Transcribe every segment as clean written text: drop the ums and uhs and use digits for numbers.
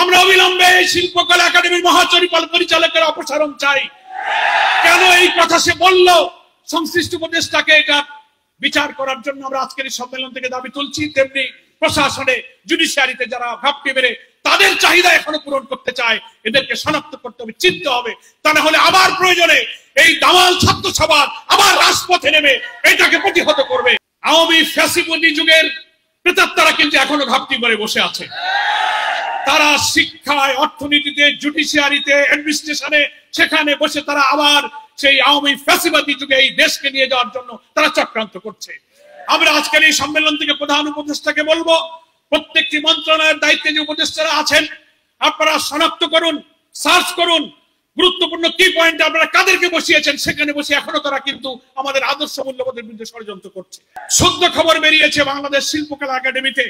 আমরা অবিলম্বে শিল্পকলা একাডেমির পরিচালকের অপসারণ চাই। কেন এই কথা সে বলল, সংশ্লিষ্ট উপদেষ্টাকে এটা বিচার করার জন্য আমরা আজকের এই সম্মেলন থেকে দাবি তুলছি। তেমনি প্রশাসনে, জুডিশিয়ারিতে যারা ঘাপটি মেরে তাদের চাহিদা এখনো পূরণ করতে চায়, এদেরকে শনাক্ত করতে হবে, চিনতে হবে। তা না হলে আবার প্রয়োজনে এই দামাল ছাত্র সভা আবার রাজপথে নেমে এটাকে প্রতিহত করবে। আওয়ামী ফ্যাসিবাদী যুগের প্রেতাত্মারা কিন্তু এখনো ঘাপটি মেরে বসে আছে। তারা শিক্ষায়, অর্থনীতিতে, জুডিশিয়ারিতে, অ্যাডমিনিস্ট্রেশনে, সেখানে বসে তারা আবার সেই আওয়ামী ফ্যাসিবাদী যুগে এই দেশকে নিয়ে যাওয়ার জন্য তারা চক্রান্ত করছে। আমরা আজকের এই সম্মেলন থেকে প্রধান উপদেষ্টাকে বলবো, প্রত্যেকটি মন্ত্রণালয়ের দায়িত্বে যে উপদেষ্টারা আছেন আপনারা শনাক্ত করুন, সার্চ করুন, গুরুত্বপূর্ণ কি পয়েন্ট আপনারা কাদেরকে বসিয়েছেন, সেখানে বসে এখনো তারা কিন্তু আমাদের আদর্শ মূল্যবোধের বিরুদ্ধে ষড়যন্ত্র করছে। সদ্য খবর বেরিয়েছে বাংলাদেশ শিল্পকলা একাডেমিতে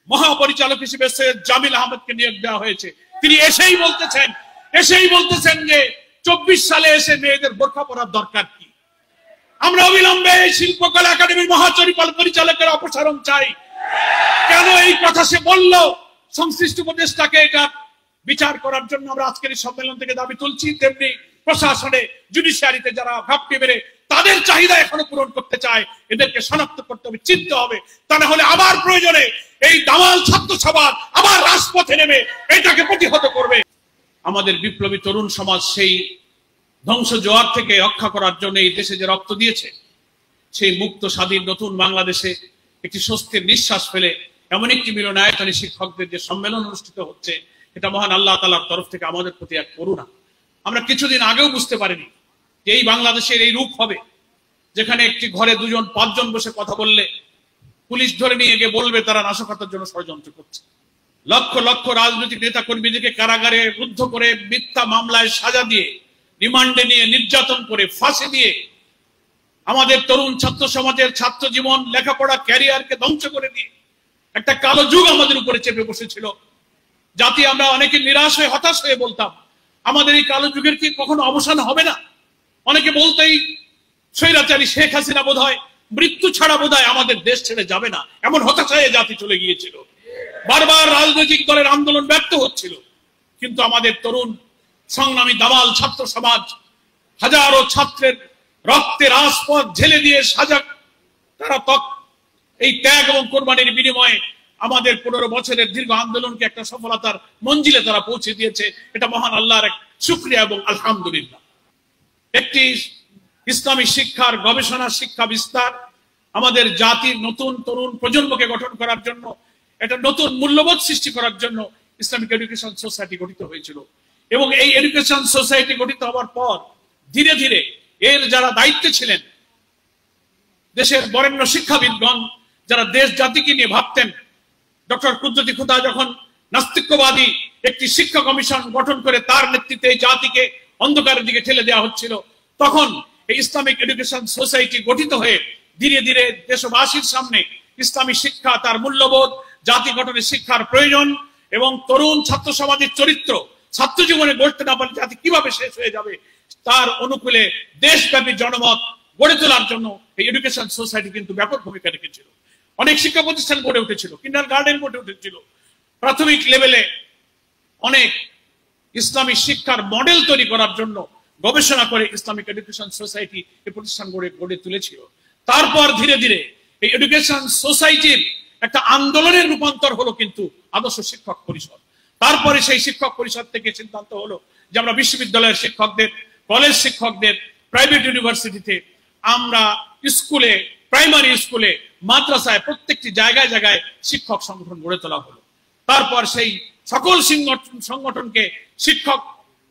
মহাপরিচালক হিসেবে সৈয়দ জামিল আহমেদকে নিয়োগ দেওয়া হয়েছে। তিনি এসেই বলতেছেন যে 24 সালে এসে মেয়েদের বোরকা পরার দরকার কি। আমরা অবিলম্বে শিল্পকলা একাডেমির পরিচালকের অপসারণ চাই। কেন এই কথা সে বলল, সংশ্লিষ্ট উপদেষ্টাকে এটা বিচার করার জন্য আমরা আজকের এই সম্মেলন থেকে দাবি তুলছি। তেমনি প্রশাসনে, জুডিশিয়ারিতে যারা ঘাপটি মেরে তাদের চাহিদা এখনো পূরণ করতে চায়, এদেরকে শনাক্ত করতে হবে, চিনতে হবে। তা না হলে আবার প্রয়োজনে এই দামাল ছাত্র সভা আবার রাজপথে নেমে এটাকে প্রতিহত করবে। আমাদের বিপ্লবী তরুণ সমাজ সেই ধ্বংস জোয়ার থেকে রক্ষা করার জন্য এই দেশে যে রক্ত দিয়েছে, সেই মুক্ত স্বাধীন নতুন বাংলাদেশে একটি স্বস্তির নিঃশ্বাস ফেলে এমন একটি মিলনায়তনে শিক্ষকদের যে সম্মেলন অনুষ্ঠিত হচ্ছে, এটা মহান আল্লাহ তাআলার তরফ থেকে আমাদের প্রতি এক করুণা। আমরা কিছুদিন আগেও বুঝতে পারিনি যে এই বাংলাদেশের এই রূপ হবে, যেখানে একটি ঘরে 2-5 বসে কথা বললে পুলিশ ধরে নিয়ে গিয়ে বলবে তারা নাশকতার জন্য ষড়যন্ত্র করছে। লক্ষ লক্ষ রাজনৈতিক নেতা কর্মীদেরকে কারাগারে রুদ্ধ করে, মিথ্যা মামলায় সাজা দিয়ে, রিমান্ডে নিয়ে, নির্যাতন করে, ফাঁসি দিয়ে আমাদের তরুণ ছাত্র সমাজের ছাত্র জীবন, লেখাপড়া, ক্যারিয়ারকে ধ্বংস করে দিয়ে একটা কালো যুগ আমাদের উপরে চেপে বসেছিল। জাতি আমরা অনেকে নিরাশ হয়ে, হতাশ হয়ে বলতাম, আমাদের এই কালো যুগের কি কখনো অবসান হবে না? অনেকে বলতেই স্বৈরাচারী শেখ হাসিনা বোধহয় মৃত্যু ছাড়া বোধহয় আমাদের দেশ ছেড়ে যাবে না, এমন হতাশায় জাতি চলে গিয়েছিল। বারবার রাজনৈতিক দলের আন্দোলন ব্যর্থ হচ্ছিল, কিন্তু আমাদের তরুণ সংগ্রামী দামাল ছাত্র সমাজ হাজারো ছাত্রের রক্তে রাজপথ ঝেলে দিয়ে তারা এই ত্যাগ এবং কোরবানির বিনিময়ে আমাদের 15 বছরের দীর্ঘ আন্দোলনকে একটা সফলতার মঞ্জিলে তারা পৌঁছে দিয়েছে। এটা মহান আল্লাহর এক শুকরিয়া এবং আলহামদুলিল্লাহ। একটি ইসলামী শিক্ষার, গবেষণা, শিক্ষা বিস্তার, আমাদের জাতির নতুন তরুণ প্রজন্মকে গঠন করার জন্য, একটা নতুন মূল্যবোধ সৃষ্টি করার জন্য ইসলামিক এডুকেশন সোসাইটি গঠিত হয়েছিল। এবং এই এডুকেশন সোসাইটি গঠিত হওয়ার পর ধীরে ধীরে এর যারা দায়িত্বে ছিলেন, দেশের বরেণ্য শিক্ষাবিদগণ যারা দেশ জাতিকে নিয়ে ভাবতেন, ডক্টর কুদরতি খুদা যখন নাস্তিক্যবাদী একটি শিক্ষা কমিশন গঠন করে তার নেতৃত্বে জাতিকে অন্ধকারের দিকে ঠেলে দেওয়া হচ্ছিল, তখন এই ইসলামিক এডুকেশন সোসাইটি গঠিত হয়ে ধীরে ধীরে দেশবাসীর সামনে ইসলামী শিক্ষা, তার মূল্যবোধ, জাতি গঠনের শিক্ষার প্রয়োজন এবং তরুণ ছাত্র সমাজের চরিত্র, ছাত্র জীবনে গড়তে না পারলে জাতি কিভাবে শেষ হয়ে যাবে, তার অনুকূলে দেশব্যাপী জনমত গড়ে তোলার জন্য এই এডুকেশন সোসাইটি কিন্তু ব্যাপক ভূমিকা রেখেছিল। অনেক শিক্ষা প্রতিষ্ঠান গড়ে উঠেছিল, কিন্ডারগার্টেন গড়ে উঠেছিল, প্রাথমিক লেভেলে অনেক ইসলামী শিক্ষার মডেল তৈরি করার জন্য গবেষণা করে ইসলামিক এডুকেশন সোসাইটি এই প্রতিষ্ঠান গড়ে তুলেছিল। তারপর ধীরে ধীরে এই এডুকেশন সোসাইটির একটা আন্দোলনের রূপান্তর হলো কিন্তু আদর্শ শিক্ষক পরিষদ। তারপরে সেই শিক্ষক পরিষদ থেকে সিদ্ধান্ত হলো যে আমরা বিশ্ববিদ্যালয়ের শিক্ষকদের, কলেজ শিক্ষকদের, প্রাইভেট ইউনিভার্সিটিতে, আমরা স্কুলে, প্রাইমারি স্কুলে, মাদ্রাসায়, প্রত্যেকটি জায়গায় জায়গায় শিক্ষক সংগঠন গড়ে তোলা হলো। তারপর সেই সকল সংগঠনকে, শিক্ষক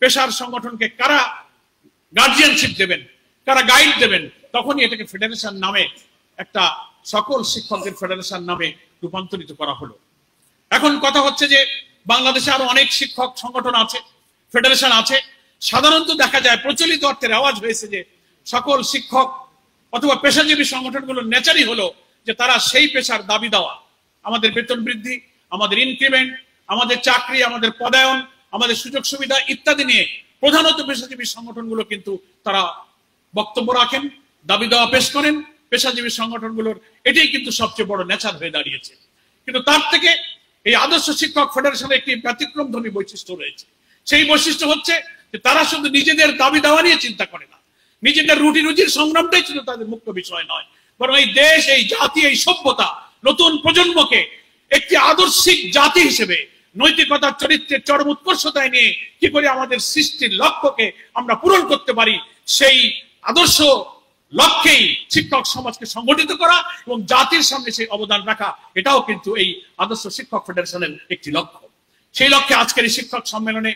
পেশার সংগঠনকে কারা গার্জিয়ানশিপ দেবেন, কারা গাইড দেবেন, তখনই এটাকে ফেডারেশন নামে, একটা সকল শিক্ষকদের ফেডারেশন নামে রূপান্তরিত করা হলো। এখন কথা হচ্ছে যে বাংলাদেশে আরো অনেক শিক্ষক সংগঠন আছে, ফেডারেশন আছে। সাধারণত দেখা যায়, প্রচলিত অর্থে রেওয়াজ হয়েছে যে সকল শিক্ষক অথবা পেশাজীবী সংগঠনগুলোর নেচারই হলো যে তারা সেই পেশার দাবি দেওয়া, আমাদের বেতন বৃদ্ধি, আমাদের ইনক্রিমেন্ট, আমাদের চাকরি, আমাদের পদায়ন, আমাদের সুযোগ সুবিধা ইত্যাদি নিয়ে প্রধানত পেশাজীবী সংগঠনগুলো কিন্তু তারা বক্তব্য রাখেন, দাবি দেওয়া পেশ করেন। পেশাজীবী সংগঠনগুলোর এটাই কিন্তু সবচেয়ে বড় নেচার হয়ে দাঁড়িয়েছে। কিন্তু তার থেকে এই আদর্শ শিক্ষক ফেডারেশনের একটি ব্যতিক্রমধর্মী বৈশিষ্ট্য রয়েছে। সেই বৈশিষ্ট্য হচ্ছে যে তারা শুধু নিজেদের দাবি দাওয়া নিয়ে চিন্তা করে না, নিজেদের রুটি রুজির সংগ্রামটাই ছিল তাদের মুখ্য বিষয় নয়, বরং এই দেশ, এই জাতি, এই সভ্যতা, নতুন প্রজন্মকে একটি আদর্শিক জাতি হিসেবে নৈতিকতার চরিত্রের চরম উৎকর্ষতায় নিয়ে কি করে আমাদের সৃষ্টির লক্ষ্যকে আমরা পূরণ করতে পারি, সেই আদর্শ লক্ষ্যেই শিক্ষক সমাজকে সংগঠিত করা এবং জাতির সামনে সেই অবদান রাখা, এটাও কিন্তু এই আদর্শ শিক্ষক ফেডারেশনের একটি লক্ষ্য। সেই লক্ষ্যে আজকের এই শিক্ষক সম্মেলনে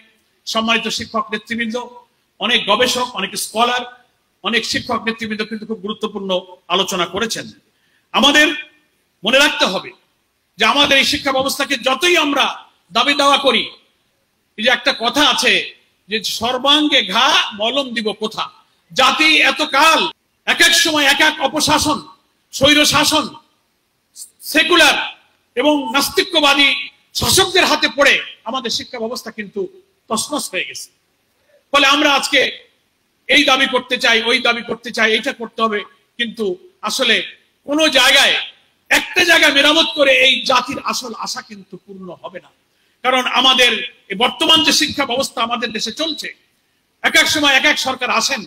সম্মানিত শিক্ষক নেতৃবৃন্দ, অনেক গবেষক, অনেক স্কলার, অনেক শিক্ষক নেতৃবৃন্দ কিন্তু খুব গুরুত্বপূর্ণ আলোচনা করেছেন। আমাদের মনে রাখতে হবে যে আমাদের এই শিক্ষা ব্যবস্থাকে যতই আমরা দাবি দাওয়া করি, এই যে একটা কথা আছে যে সর্বাঙ্গে ঘা মলম দিব কোথা। জাতি এতকাল এক এক সময় এক এক অপশাসন, স্বৈর শাসন, সেকুলার এবং নাস্তিক্যবাদী শাসকদের হাতে পড়ে আমাদের শিক্ষা ব্যবস্থা কিন্তু তছনছ হয়ে গেছে। ফলে আমরা আজকে এই দাবি করতে চাই, ওই দাবি করতে চাই, এইটা করতে হবে, কিন্তু আসলে কোন জায়গায় একটা জায়গা মেরামত করে এই জাতির আসল আশা কিন্তু পূর্ণ হবে না। কারণ আমাদের বর্তমান যে শিক্ষা ব্যবস্থা আমাদের দেশে চলছে, এক এক সময় এক এক সরকার আসেন,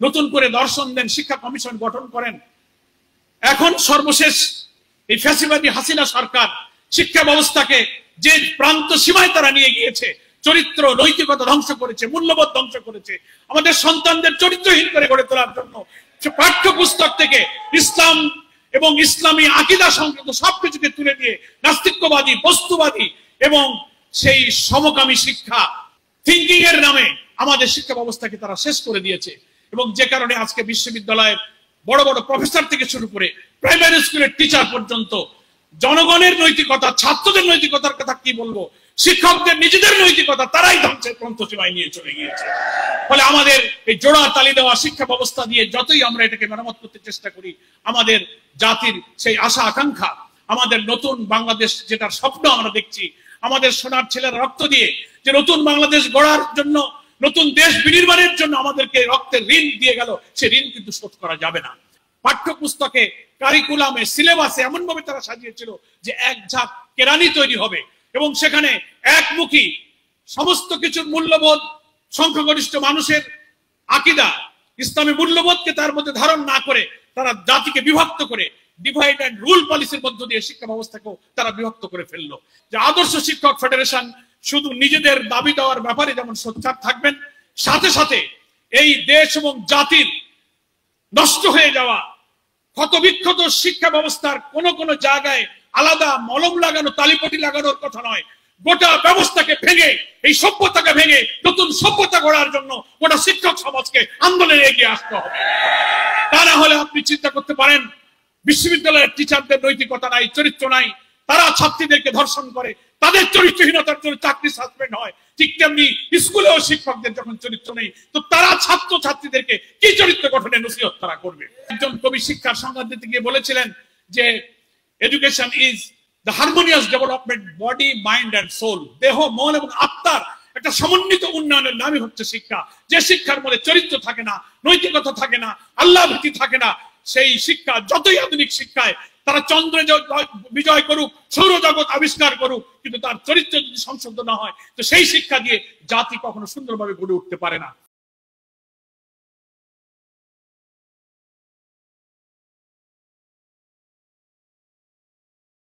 নতুন করে দর্শন দেন, শিক্ষা কমিশন গঠন করেন। এখন সর্বশেষ এই ফ্যাসিবাদী হাসিনা সরকার শিক্ষা ব্যবস্থাকে যে প্রান্ত সীমায় তারা নিয়ে গিয়েছে, চরিত্র নৈতিকতা ধ্বংস করেছে, মূল্যবোধ ধ্বংস করেছে, আমাদের সন্তানদের চরিত্রহীন করে গড়ে তোলার জন্য পাঠ্যপুস্তক থেকে ইসলাম এবং ইসলামী আকীদা সংক্রান্ত সবকিছুকে তুলে দিয়ে নাস্তিক্যবাদী, বস্তুবাদী এবং সেই সমকামী শিক্ষা থিঙ্কিং এর নামে আমাদের শিক্ষা ব্যবস্থাকে তারা শেষ করে দিয়েছে। এবং যে কারণে আজকে বিশ্ববিদ্যালয়ের বড় বড় প্রফেসর থেকে শুরু করে প্রাইমারি স্কুলের টিচার পর্যন্ত জনগণের নৈতিকতা, ছাত্রদের নৈতিকতার কথা কি বলবো, শিক্ষকদের নিজেদের নৈতিকতা তারাই ধ্বংসের পন্থসীমায় নিয়ে চলে গিয়েছে। ফলে আমাদের এই জোড়া তালি দেওয়া শিক্ষা ব্যবস্থা দিয়ে যতই আমরা এটাকে মেরামত করতে চেষ্টা করি, আমাদের জাতির সেই আশা আকাঙ্ক্ষা, আমাদের নতুন বাংলাদেশ যেটার স্বপ্ন আমরা দেখছি, আমাদের সোনার ছেলের রক্ত দিয়ে যে নতুন বাংলাদেশ গড়ার জন্য, নতুন দেশ বিনির্মাণের জন্য আমাদেরকে রক্তের ঋণ দিয়ে গেল, সে ঋণ কিন্তু শোধ করা যাবে না। পাঠ্যপুস্তকে, কারিকুলামে, সিলেবাসে এমন ভাবে তারা সাজিয়েছিল যে এক ঝাঁক কেরানি তৈরি হবে এবং সেখানে একমুখী সমস্ত কিছুর মূল্যবোধ, সংখ্যাগরিষ্ঠ মানুষের আকীদা, ইসলামী মূল্যবোধকে তার মধ্যে ধারণ না করে তারা জাতিকে বিভক্ত করে ডিভাইড এন্ড রুল পলিসির মধ্য দিয়ে শিক্ষা ব্যবস্থাকেও তারা বিভক্ত করে ফেললো। যে আদর্শ শিক্ষক ফেডারেশন শুধু নিজেদের দাবি দেওয়ার ব্যাপারে যেমন সোচ্চার থাকবেন, সাথে সাথে এই দেশ এবং জাতির নষ্ট হয়ে যাওয়া ক্ষতবিক্ষত শিক্ষা ব্যবস্থার কোন কোন জায়গায় আলাদা মলম লাগানো, তালিপটি লাগানোর কথা নয়, গোটা ব্যবস্থাকে ভেঙে, এই সভ্যতাকে ভেঙে নতুন সভ্যতা গড়ার জন্য গোটা শিক্ষক সমাজকে আন্দোলনে এগিয়ে আসতে হবে। তা না হলে আপনি চিন্তা করতে পারেন, বিশ্ববিদ্যালয়ের টিচারদের নৈতিকতা নাই, চরিত্র নাই, তারা ছাত্রীদেরকে ধর্ষণ করে, তাদের চরিত্রহীনতার জন্য চাকরি সাসপেন্ড হয়। ঠিক তেমনি স্কুলেও শিক্ষকদের যখন চরিত্র নেই, তো তারা ছাত্র ছাত্রীদেরকে কি চরিত্র গঠনের নসিহত তারা করবে? একজন কবি শিক্ষার সংজ্ঞা দিতে গিয়ে বলেছিলেন যে education is the harmonious development body, mind and soul. দেহ, মন এবং আত্মার একটা সমন্বিত উন্নয়নের নামই হচ্ছে শিক্ষা। যে শিক্ষার মধ্যে চরিত্র থাকে না, নৈতিকতা থাকে না, আল্লাহ ভীতি থাকে না, সেই শিক্ষা যতই আধুনিক শিক্ষায় তারা চন্দ্রে বিজয় করুক, সৌরজগৎ আবিষ্কার করুক, কিন্তু তার চরিত্র যদি সংশোধন না হয়, তো সেই শিক্ষা দিয়ে জাতি কখনো সুন্দরভাবে গড়ে উঠতে পারে না।